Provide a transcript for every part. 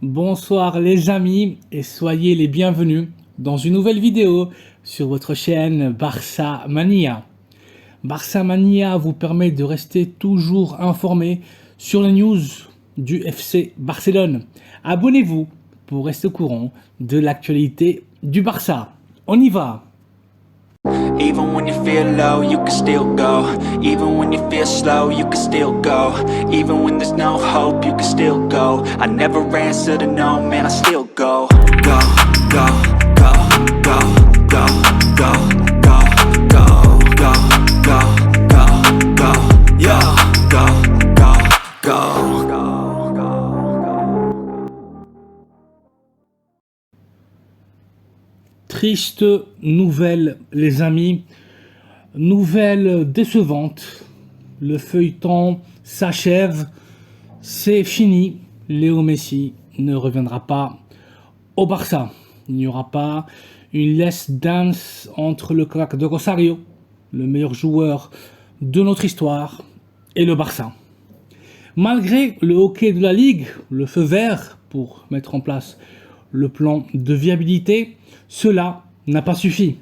Bonsoir les amis et soyez les bienvenus dans une nouvelle vidéo sur votre chaîne Barça Mania. Barça Mania vous permet de rester toujours informé sur les news du FC Barcelone. Abonnez-vous pour rester au courant de l'actualité du Barça. On y va! Even when you feel low, you can still go. Even when you feel slow, you can still go. Even when there's no hope, you can still go. I never answer to no, man, I still go. Go, go, go, go, go, go, go, go, go, go, go, go, yeah, go, go, go. Triste nouvelle les amis, nouvelle décevante, le feuilleton s'achève, c'est fini, Léo Messi ne reviendra pas au Barça. Il n'y aura pas une let's dance entre le crack de Rosario, le meilleur joueur de notre histoire, et le Barça. Malgré le hockey de la Ligue, le feu vert pour mettre en place le plan de viabilité, cela n'a pas suffi.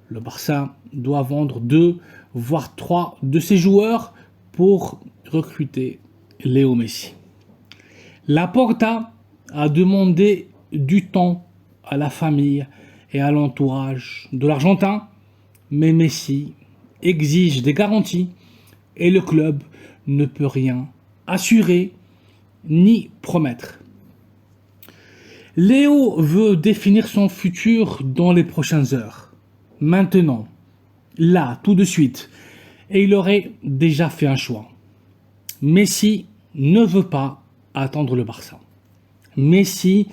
Le Barça doit vendre 2 voire 3 de ses joueurs pour recruter Léo Messi. Laporta a demandé du temps à la famille et à l'entourage de l'Argentin, mais Messi exige des garanties et le club ne peut rien assurer ni promettre. Léo veut définir son futur dans les prochaines heures. Maintenant, là, tout de suite. Et il aurait déjà fait un choix. Messi ne veut pas attendre le Barça. Messi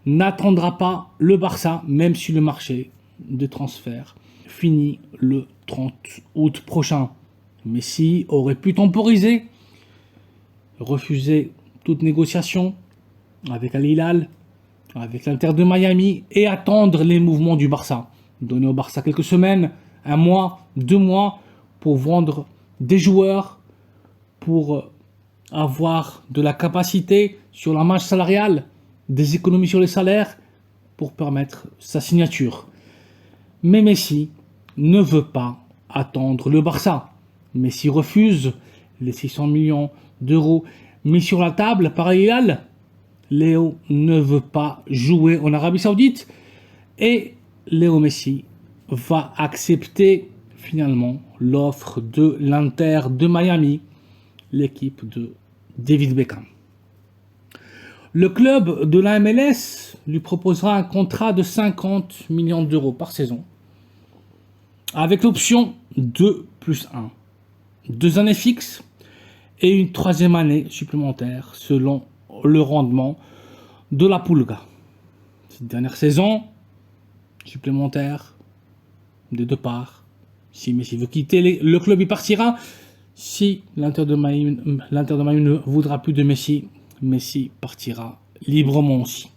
n'attendra pas le Barça, même si le marché de transfert finit le 30 août prochain. Messi aurait pu temporiser, refuser toute négociation avec Al Hilal, avec l'Inter de Miami et attendre les mouvements du Barça. Donner au Barça quelques semaines, 1 mois, 2 mois pour vendre des joueurs, pour avoir de la capacité sur la marge salariale, des économies sur les salaires pour permettre sa signature. Mais Messi ne veut pas attendre le Barça. Messi refuse les 600 millions d'euros mis sur la table par Al Hilal. Léo ne veut pas jouer en Arabie Saoudite et Léo Messi va accepter finalement l'offre de l'Inter de Miami, l'équipe de David Beckham. Le club de la MLS lui proposera un contrat de 50 millions d'euros par saison avec l'option 2+1. 2 années fixes et une 3e année supplémentaire selon le rendement de la Pulga. Cette dernière saison supplémentaire des 2 parts. Si Messi veut quitter le club, il partira. Si l'Inter de Miami ne voudra plus de Messi, Messi partira librement aussi.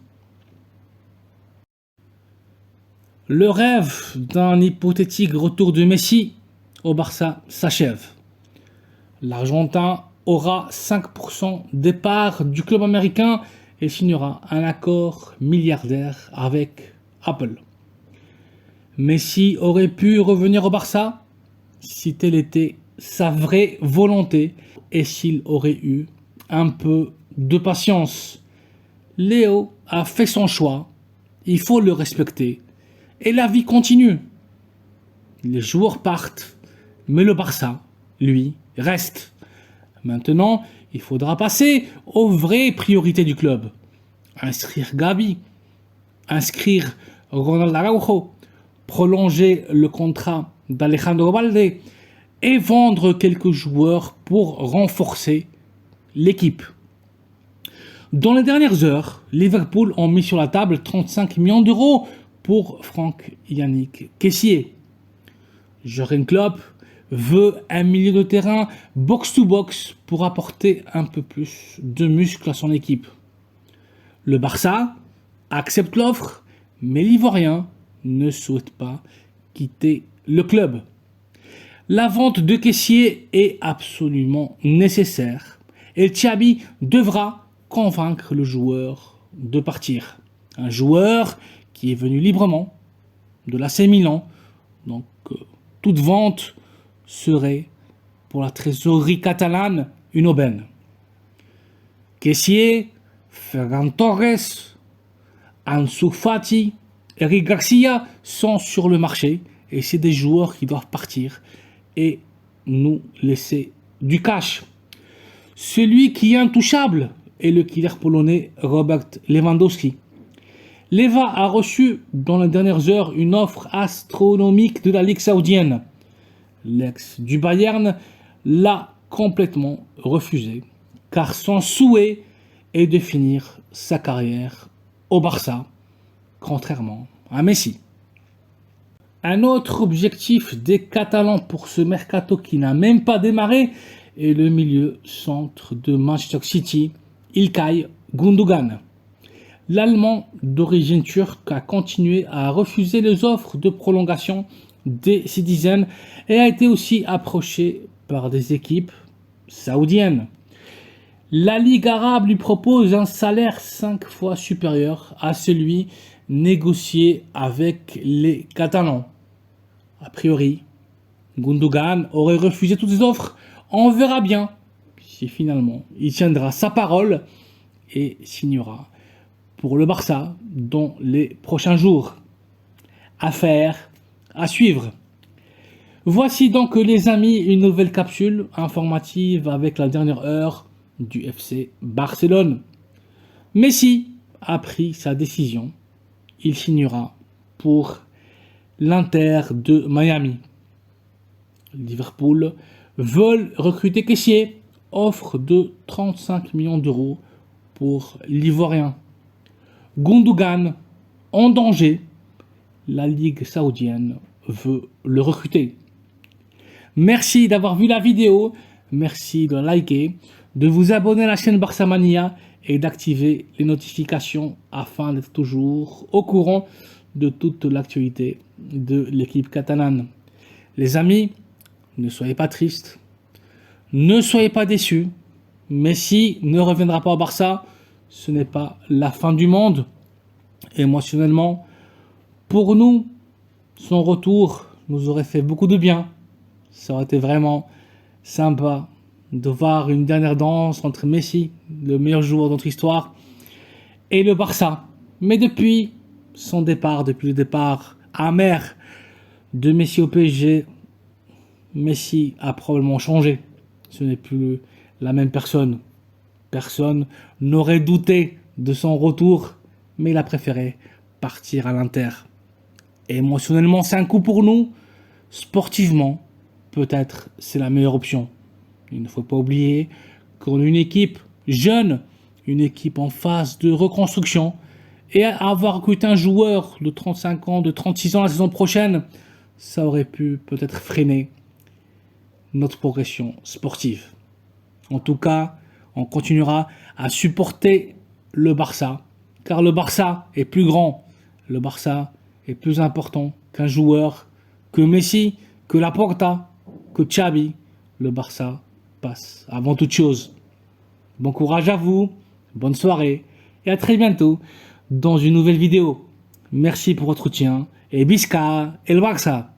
Le rêve d'un hypothétique retour de Messi au Barça s'achève. L'Argentin aura 5% des parts du club américain et signera un accord milliardaire avec Apple. Messi aurait pu revenir au Barça si telle était sa vraie volonté et s'il aurait eu un peu de patience. Léo a fait son choix, il faut le respecter et la vie continue. Les joueurs partent, mais le Barça, lui, reste. Maintenant, il faudra passer aux vraies priorités du club. Inscrire Gavi, inscrire Ronald Araujo, prolonger le contrat d'Alejandro Balde et vendre quelques joueurs pour renforcer l'équipe. Dans les dernières heures, Liverpool ont mis sur la table 35 millions d'euros pour Franck-Yannick Kessié. Jürgen Klopp veut un milieu de terrain box-to-box pour apporter un peu plus de muscle à son équipe. Le Barça accepte l'offre, mais l'Ivoirien ne souhaite pas quitter le club. La vente de Kessié est absolument nécessaire et Xabi devra convaincre le joueur de partir. Un joueur qui est venu librement de l'AC Milan. Donc, toute vente serait pour la trésorerie catalane une aubaine. Kessié, Ferran Torres, Ansu Fati, Eric Garcia sont sur le marché et c'est des joueurs qui doivent partir et nous laisser du cash. Celui qui est intouchable est le killer polonais Robert Lewandowski. Leva a reçu dans les dernières heures une offre astronomique de la Ligue saoudienne. L'ex du Bayern l'a complètement refusé car son souhait est de finir sa carrière au Barça, contrairement à Messi. Un autre objectif des Catalans pour ce mercato qui n'a même pas démarré est le milieu centre de Manchester City, İlkay Gundogan. L'Allemand d'origine turque a continué à refuser les offres de prolongation des Citizens et a été aussi approché par des équipes saoudiennes. La Ligue arabe lui propose un salaire 5 fois supérieur à celui négocié avec les Catalans. A priori, Gundogan aurait refusé toutes les offres. On verra bien si finalement il tiendra sa parole et signera pour le Barça dans les prochains jours. Affaire à suivre. Voici donc les amis une nouvelle capsule informative avec la dernière heure du FC Barcelone. Messi a pris sa décision. Il signera pour l'Inter de Miami. Liverpool veulent recruter Kessié. Offre de 35 millions d'euros pour l'Ivoirien. Gundogan en danger. La Ligue saoudienne veut le recruter. Merci d'avoir vu la vidéo. Merci de liker, de vous abonner à la chaîne Barça Mania et d'activer les notifications afin d'être toujours au courant de toute l'actualité de l'équipe catalane. Les amis, ne soyez pas tristes, ne soyez pas déçus. Messi ne reviendra pas au Barça, ce n'est pas la fin du monde. Émotionnellement, pour nous, son retour nous aurait fait beaucoup de bien. Ça aurait été vraiment sympa de voir une dernière danse entre Messi, le meilleur joueur de notre histoire, et le Barça. Mais depuis son départ, depuis le départ amer de Messi au PSG, Messi a probablement changé. Ce n'est plus la même personne. Personne n'aurait douté de son retour, mais il a préféré partir à l'Inter. Émotionnellement, c'est un coup pour nous. Sportivement, peut-être c'est la meilleure option. Il ne faut pas oublier qu'on a une équipe jeune, une équipe en phase de reconstruction, et avoir recruté un joueur de 35 ans, de 36 ans la saison prochaine, ça aurait pu peut-être freiner notre progression sportive. En tout cas, on continuera à supporter le Barça, car le Barça est plus grand, le Barça est plus important qu'un joueur, que Messi, que Laporta, que Xavi. Le Barça passe avant toute chose. Bon courage à vous, bonne soirée et à très bientôt dans une nouvelle vidéo. Merci pour votre soutien et Bisca el Barça.